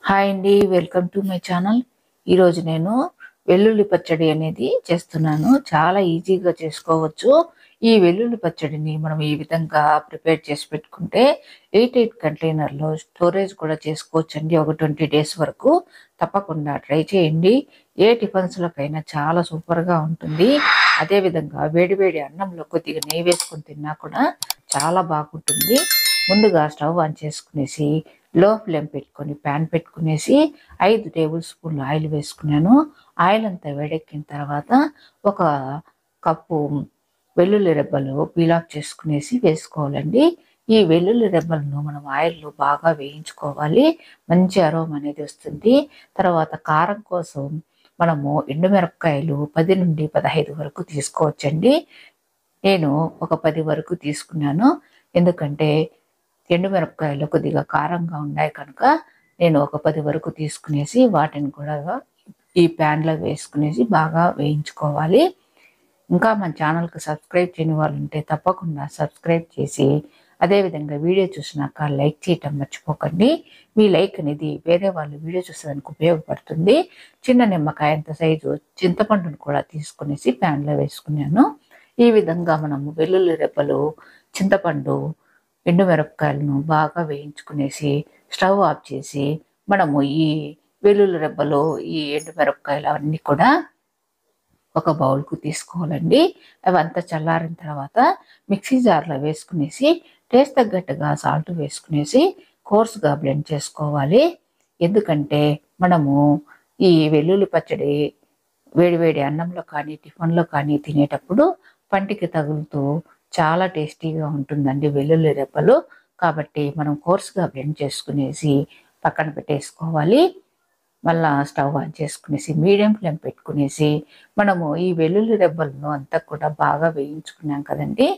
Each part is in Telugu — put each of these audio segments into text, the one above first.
హాయ్ అండి, వెల్కమ్ టు మై ఛానల్. ఈరోజు నేను వెల్లుల్లి పచ్చడి అనేది చేస్తున్నాను. చాలా ఈజీగా చేసుకోవచ్చు. ఈ వెల్లుల్లి పచ్చడిని మనం ఈ విధంగా ప్రిపేర్ చేసి పెట్టుకుంటే 8 కంటైనర్లో స్టోరేజ్ కూడా చేసుకోవచ్చండి. ఒక 20 డేస్ వరకు. తప్పకుండా ట్రై చేయండి. ఏ టిఫిన్స్లోకైనా చాలా సూపర్గా ఉంటుంది. అదేవిధంగా వేడివేడి అన్నంలో కొద్దిగా నెయ్యి వేసుకొని తిన్నా కూడా చాలా బాగుంటుంది. ముందుగా స్టవ్ ఆన్ చేసుకునేసి లో ఫ్లేమ్ పెట్టుకొని ప్యాన్ పెట్టుకునేసి 5 టేబుల్ స్పూన్లు ఆయిల్ వేసుకున్నాను. ఆయిల్ అంతా వేడెక్కిన తర్వాత ఒక కప్పు వెల్లుల్లి రెబ్బలు పీల్ ఆఫ్ చేసుకునేసి వేసుకోవాలండి. ఈ వెల్లుల్లి రెబ్బలను మనం ఆయిల్లో బాగా వేయించుకోవాలి. మంచి అరోమా అనేది వస్తుంది. తర్వాత కారం కోసం మనము ఎండుమిరపకాయలు 10 నుండి 15 వరకు తీసుకోవచ్చండి. నేను ఒక 10 వరకు తీసుకున్నాను. ఎందుకంటే ఎండుమిరపకాయలు కొద్దిగా కారంగా ఉన్నాయి కనుక నేను ఒక 10 వరకు తీసుకునేసి వాటిని కూడా ఈ ప్యాన్లో వేసుకునేసి బాగా వేయించుకోవాలి. ఇంకా మన ఛానల్కి సబ్స్క్రైబ్ చేయని వాళ్ళు ఉంటే తప్పకుండా సబ్స్క్రైబ్ చేసి అదేవిధంగా వీడియో చూసినాక లైక్ చేయటం మర్చిపోకండి. మీ లైక్ అనేది వేరే వాళ్ళు వీడియో చూసేదానికి ఉపయోగపడుతుంది. చిన్న నిమ్మకాయ అంత సైజు చింతపండును కూడా తీసుకునేసి ప్యాన్లో వేసుకున్నాను. ఈ విధంగా మనము వెల్లుల్లి రెబ్బలు, చింతపండు, ఎండుమిరపకాయలను బాగా వేయించుకునేసి స్టవ్ ఆఫ్ చేసి మనము ఈ వెల్లుల్లి రెబ్బలు, ఈ ఎండుమిరపకాయలు అవన్నీ కూడా ఒక బౌల్కు తీసుకోవాలండి. అవంతా చల్లారిన తర్వాత మిక్సీ జార్లో వేసుకునేసి టేస్ట్ తగ్గట్టుగా సాల్ట్ వేసుకునేసి కోర్స్గా బ్లెండ్ చేసుకోవాలి. ఎందుకంటే మనము ఈ వెల్లుల్లి పచ్చడి వేడివేడి అన్నంలో కానీ టిఫిన్లో కానీ తినేటప్పుడు పంటికి తగులుతూ చాలా టేస్టీగా ఉంటుందండి వెల్లుల్లి రెబ్బలు. కాబట్టి మనం కోర్స్గా బ్లెండ్ చేసుకునేసి పక్కన పెట్టేసుకోవాలి. మళ్ళా స్టవ్ ఆన్ చేసుకునేసి మీడియం ఫ్లేమ్ పెట్టుకునేసి మనము ఈ వెల్లుల్లి రెబ్బలను అంతా కూడా బాగా వేయించుకున్నాం కదండి.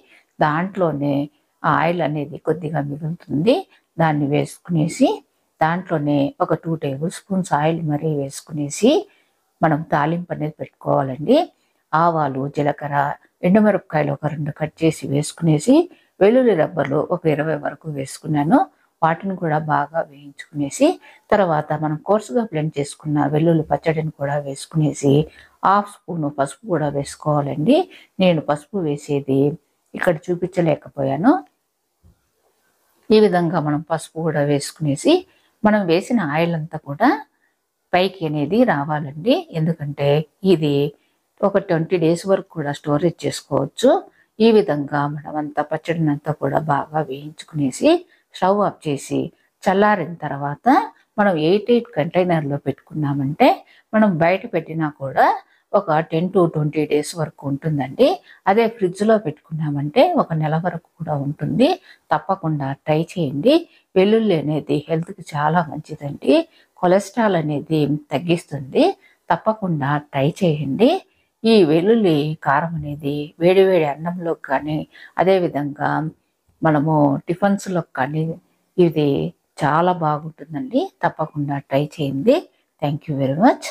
దాంట్లోనే ఆయిల్ అనేది కొద్దిగా మిగులుతుంది. దాన్ని వేసుకునేసి దాంట్లోనే ఒక 2 టేబుల్ స్పూన్స్ ఆయిల్ మరీ వేసుకునేసి మనం తాలింపు అనేది పెట్టుకోవాలండి. ఆవాలు, జీలకర్ర, ఎండుమిరపకాయలు ఒక 2 కట్ చేసి వేసుకునేసి వెల్లుల్లి రెబ్బలు ఒక 20 వరకు వేసుకున్నాను. వాటిని కూడా బాగా వేయించుకునేసి తర్వాత మనం కోర్సుగా బ్లెండ్ చేసుకున్న వెల్లుల్లి పచ్చడిని కూడా వేసుకునేసి 1/2 స్పూను పసుపు కూడా వేసుకోవాలండి. నేను పసుపు వేసేది ఇక్కడ చూపించలేకపోయాను. ఈ విధంగా మనం పసుపు కూడా వేసుకునేసి మనం వేసిన ఆయిల్ అంతా కూడా పైకి అనేది రావాలండి. ఎందుకంటే ఇది ఒక 20 డేస్ వరకు కూడా స్టోరేజ్ చేసుకోవచ్చు. ఈ విధంగా మనం అంతా పచ్చడిని అంతా కూడా బాగా వేయించుకునేసి స్టవ్ ఆఫ్ చేసి చల్లారిన తర్వాత మనం 8 కంటైనర్లో పెట్టుకున్నామంటే మనం బయట పెట్టినా కూడా ఒక 10 to 20 డేస్ వరకు ఉంటుందండి. అదే ఫ్రిడ్జ్లో పెట్టుకున్నామంటే ఒక నెల వరకు కూడా ఉంటుంది. తప్పకుండా ట్రై చేయండి. వెల్లుల్లి అనేది హెల్త్కి చాలా మంచిదండి. కొలెస్ట్రాల్ అనేది తగ్గిస్తుంది. తప్పకుండా ట్రై చేయండి. ఈ వెల్లుల్లి కారం అనేది వేడివేడి అన్నంలో కానీ అదేవిధంగా మనము టిఫిన్స్లో కానీ ఇది చాలా బాగుంటుందండి. తప్పకుండా ట్రై చేయండి. Thank you very much.